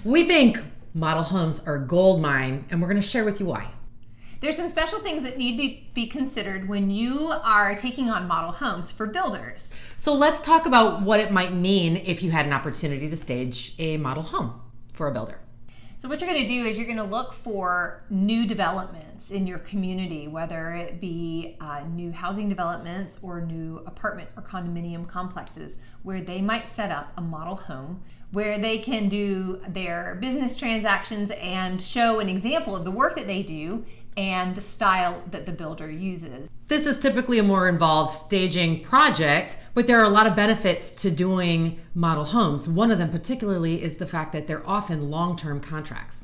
We think model homes are a gold mine, and we're going to share with you why. There's some special things that need to be considered when you are taking on model homes for builders. So let's talk about what it might mean if you had an opportunity to stage a model home for a builder. So what you're going to do is you're going to look for new developments in your community, whether it be new housing developments or new apartment or condominium complexes, where they might set up a model home where they can do their business transactions and show an example of the work that they do and the style that the builder uses. This is typically a more involved staging project, but there are a lot of benefits to doing model homes. One of them particularly is the fact that they're often long-term contracts.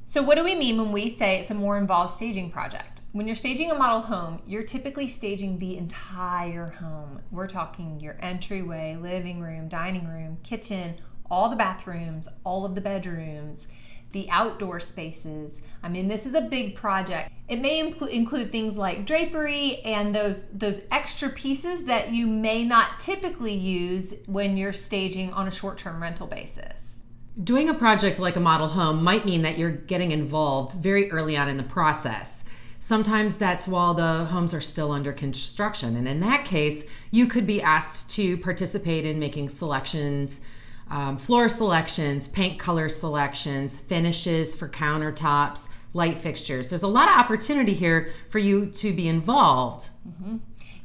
So what do we mean when we say it's a more involved staging project? When you're staging a model home, you're typically staging the entire home. We're talking your entryway, living room, dining room, kitchen, all the bathrooms, all of the bedrooms, the outdoor spaces. I mean, this is a big project. It may include things like drapery and those extra pieces that you may not typically use when you're staging on a short-term rental basis. Doing a project like a model home might mean that you're getting involved very early on in the process. Sometimes that's while the homes are still under construction. And in that case, you could be asked to participate in making selections, floor selections, paint color selections, finishes for countertops, light fixtures. There's a lot of opportunity here for you to be involved. Mm-hmm.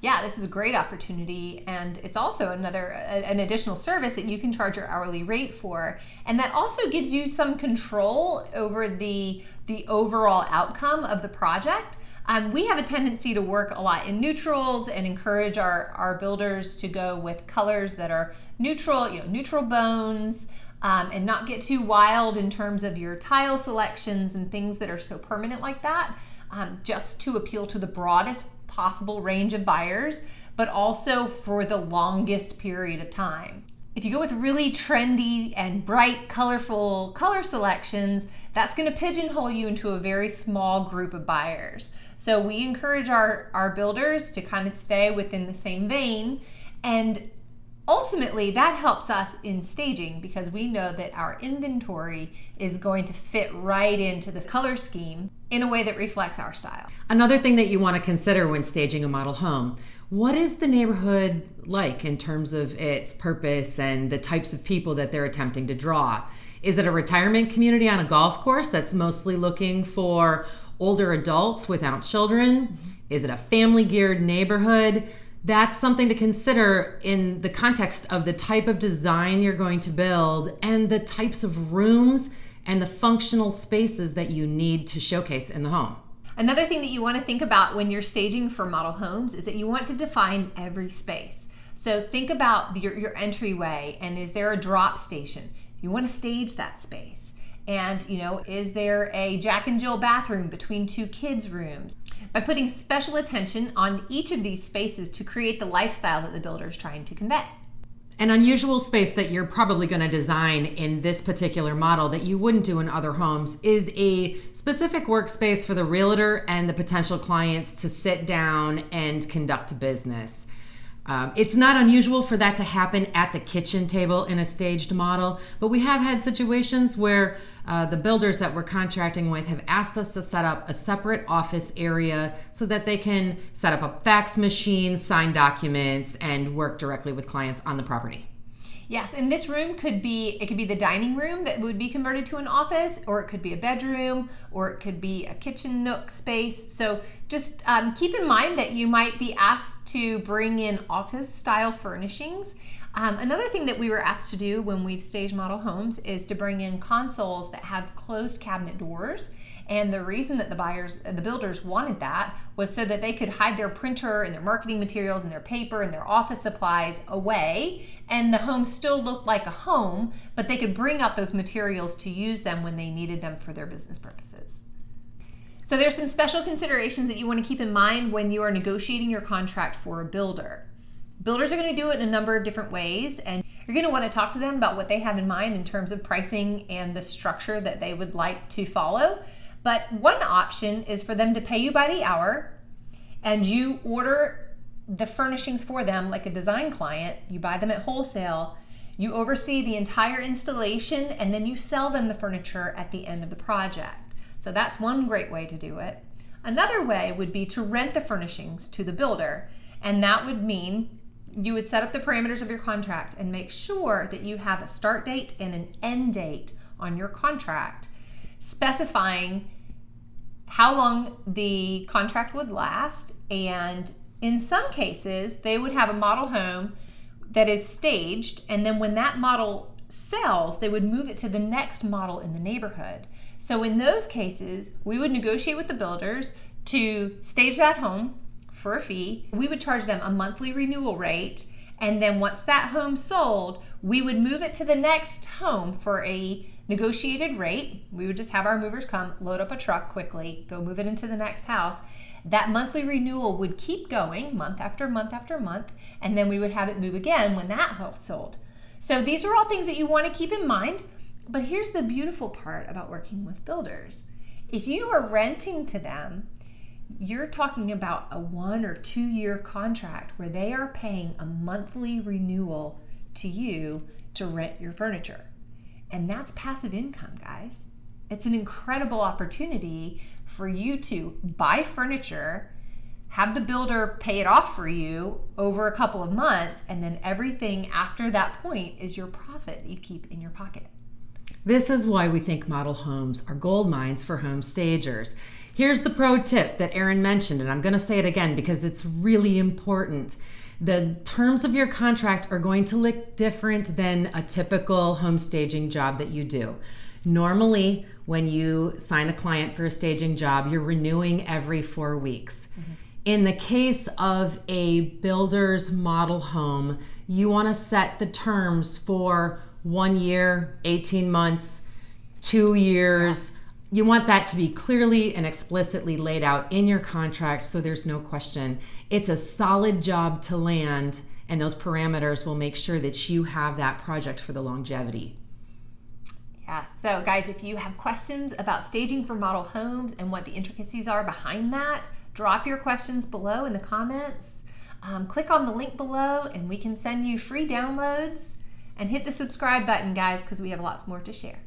Yeah, this is a great opportunity, and it's also an additional service that you can charge your hourly rate for, and that also gives you some control over the overall outcome of the project. We have a tendency to work a lot in neutrals and encourage our builders to go with colors that are neutral, neutral bones, and not get too wild in terms of your tile selections and things that are so permanent like that, just to appeal to the broadest possible range of buyers, but also for the longest period of time. If you go with really trendy and bright, colorful color selections, that's going to pigeonhole you into a very small group of buyers. So we encourage our builders to kind of stay within the same vein, and ultimately that helps us in staging because we know that our inventory is going to fit right into the color scheme in a way that reflects our style. Another thing that you want to consider when staging a model home: what is the neighborhood like in terms of its purpose and the types of people that they're attempting to draw? Is it a retirement community on a golf course that's mostly looking for older adults without children? Mm-hmm. Is it a family-geared neighborhood? That's something to consider in the context of the type of design you're going to build and the types of rooms and the functional spaces that you need to showcase in the home. Another thing that you want to think about when you're staging for model homes is that you want to define every space. So think about your entryway, and is there a drop station? You want to stage that space. And, is there a Jack and Jill bathroom between two kids' rooms? By putting special attention on each of these spaces to create the lifestyle that the builder is trying to convey. An unusual space that you're probably going to design in this particular model that you wouldn't do in other homes is a specific workspace for the realtor and the potential clients to sit down and conduct business. It's not unusual for that to happen at the kitchen table in a staged model, but we have had situations where the builders that we're contracting with have asked us to set up a separate office area so that they can set up a fax machine, sign documents, and work directly with clients on the property. Yes, and this room could be the dining room that would be converted to an office, or it could be a bedroom, or it could be a kitchen nook space. So just keep in mind that you might be asked to bring in office-style furnishings. Another thing that we were asked to do when we've staged model homes is to bring in consoles that have closed cabinet doors. And the reason that the builders wanted that was so that they could hide their printer and their marketing materials and their paper and their office supplies away, and the home still looked like a home, but they could bring out those materials to use them when they needed them for their business purposes. So there's some special considerations that you want to keep in mind when you are negotiating your contract for a builder. Builders are going to do it in a number of different ways, and you're going to want to talk to them about what they have in mind in terms of pricing and the structure that they would like to follow. But one option is for them to pay you by the hour, and you order the furnishings for them like a design client. You buy them at wholesale. You oversee the entire installation, and then you sell them the furniture at the end of the project. So that's one great way to do it. Another way would be to rent the furnishings to the builder, and that would mean you would set up the parameters of your contract and make sure that you have a start date and an end date on your contract, specifying how long the contract would last. And in some cases, they would have a model home that is staged, and then when that model sells, they would move it to the next model in the neighborhood. So in those cases, we would negotiate with the builders to stage that home for a fee. We would charge them a monthly renewal rate, and then once that home sold, we would move it to the next home for a negotiated rate. We would just have our movers come, load up a truck quickly, go move it into the next house. That monthly renewal would keep going month after month after month, and then we would have it move again when that house sold. So these are all things that you want to keep in mind. But here's the beautiful part about working with builders. If you are renting to them, you're talking about a 1 or 2 year contract where they are paying a monthly renewal to you to rent your furniture. And that's passive income, guys. It's an incredible opportunity for you to buy furniture, have the builder pay it off for you over a couple of months, and then everything after that point is your profit that you keep in your pocket. This is why we think model homes are gold mines for home stagers. Here's the pro tip that Erin mentioned, and I'm going to say it again because it's really important. The terms of your contract are going to look different than a typical home staging job that you do. Normally, when you sign a client for a staging job, you're renewing every 4 weeks. Mm-hmm. In the case of a builder's model home, you want to set the terms for 1 year, 18 months, 2 years. Yeah. You want that to be clearly and explicitly laid out in your contract so there's no question. It's a solid job to land, and those parameters will make sure that you have that project for the longevity. Yeah, so guys, if you have questions about staging for model homes and what the intricacies are behind that, drop your questions below in the comments. Click on the link below and we can send you free downloads. And hit the subscribe button, guys, because we have lots more to share.